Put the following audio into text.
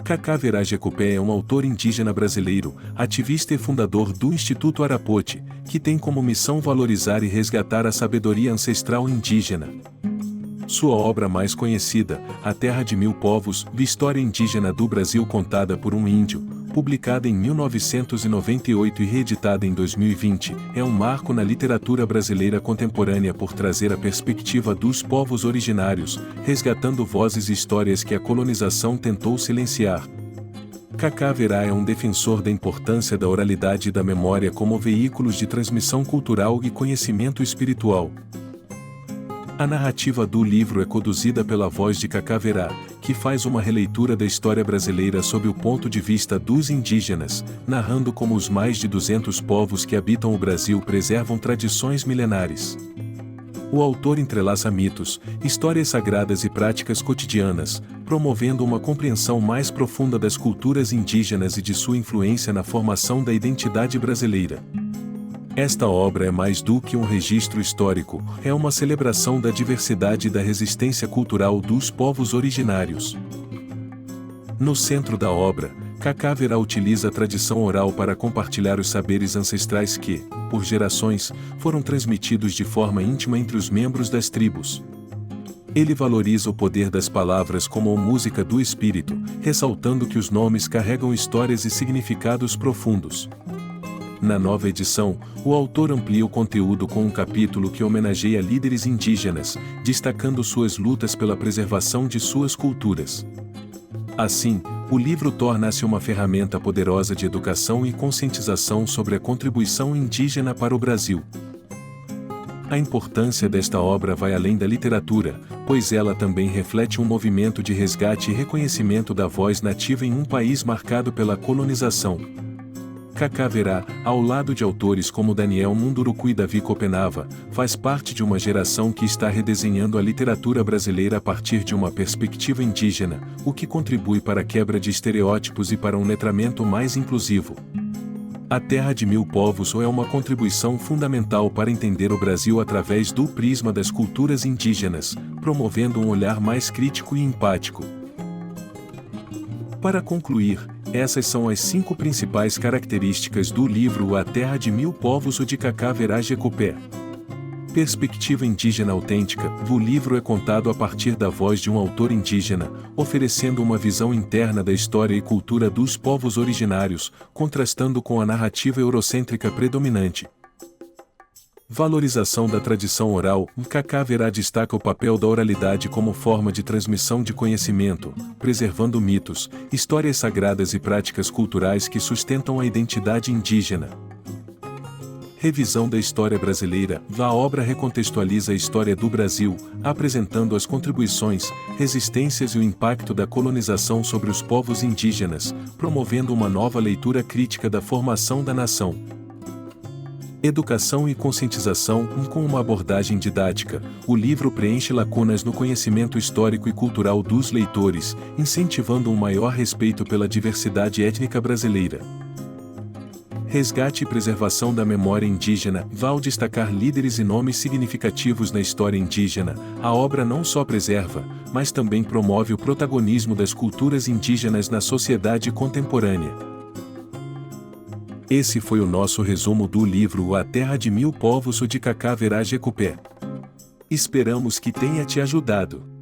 Cacá Jecopé é um autor indígena brasileiro, ativista e fundador do Instituto Arapote, que tem como missão valorizar e resgatar a sabedoria ancestral indígena. Sua obra mais conhecida, A Terra de Mil Povos, História Indígena do Brasil contada por um índio, publicada em 1998 e reeditada em 2020, é um marco na literatura brasileira contemporânea por trazer a perspectiva dos povos originários, resgatando vozes e histórias que a colonização tentou silenciar. Cacá é um defensor da importância da oralidade e da memória como veículos de transmissão cultural e conhecimento espiritual. A narrativa do livro é conduzida pela voz de Cacá, que faz uma releitura da história brasileira sob o ponto de vista dos indígenas, narrando como os mais de 200 povos que habitam o Brasil preservam tradições milenares. O autor entrelaça mitos, histórias sagradas e práticas cotidianas, promovendo uma compreensão mais profunda das culturas indígenas e de sua influência na formação da identidade brasileira. Esta obra é mais do que um registro histórico, é uma celebração da diversidade e da resistência cultural dos povos originários. No centro da obra, Cacá utiliza a tradição oral para compartilhar os saberes ancestrais que, por gerações, foram transmitidos de forma íntima entre os membros das tribos. Ele valoriza o poder das palavras como música do espírito, ressaltando que os nomes carregam histórias e significados profundos. Na nova edição, o autor amplia o conteúdo com um capítulo que homenageia líderes indígenas, destacando suas lutas pela preservação de suas culturas. Assim, o livro torna-se uma ferramenta poderosa de educação e conscientização sobre a contribuição indígena para o Brasil. A importância desta obra vai além da literatura, pois ela também reflete um movimento de resgate e reconhecimento da voz nativa em um país marcado pela colonização. Cacá, ao lado de autores como Daniel Munduruku e Davi Copenava, faz parte de uma geração que está redesenhando a literatura brasileira a partir de uma perspectiva indígena, o que contribui para a quebra de estereótipos e para um letramento mais inclusivo. A Terra de Mil Povos é uma contribuição fundamental para entender o Brasil através do prisma das culturas indígenas, promovendo um olhar mais crítico e empático. Para concluir, essas são as 5 principais características do livro A Terra de Mil Povos de Cacá Jecopé. Perspectiva indígena autêntica. O livro é contado a partir da voz de um autor indígena, oferecendo uma visão interna da história e cultura dos povos originários, contrastando com a narrativa eurocêntrica predominante. Valorização da tradição oral. Cacá destaca o papel da oralidade como forma de transmissão de conhecimento, preservando mitos, histórias sagradas e práticas culturais que sustentam a identidade indígena. Revisão da história brasileira. A obra recontextualiza a história do Brasil, apresentando as contribuições, resistências e o impacto da colonização sobre os povos indígenas, promovendo uma nova leitura crítica da formação da nação. Educação e conscientização. Com uma abordagem didática, o livro preenche lacunas no conhecimento histórico e cultural dos leitores, incentivando um maior respeito pela diversidade étnica brasileira. Resgate e preservação da memória indígena. Ao destacar líderes e nomes significativos na história indígena, a obra não só preserva, mas também promove o protagonismo das culturas indígenas na sociedade contemporânea. Esse foi o nosso resumo do livro A Terra de Mil Povos de Cacá Jecopé. Esperamos que tenha te ajudado.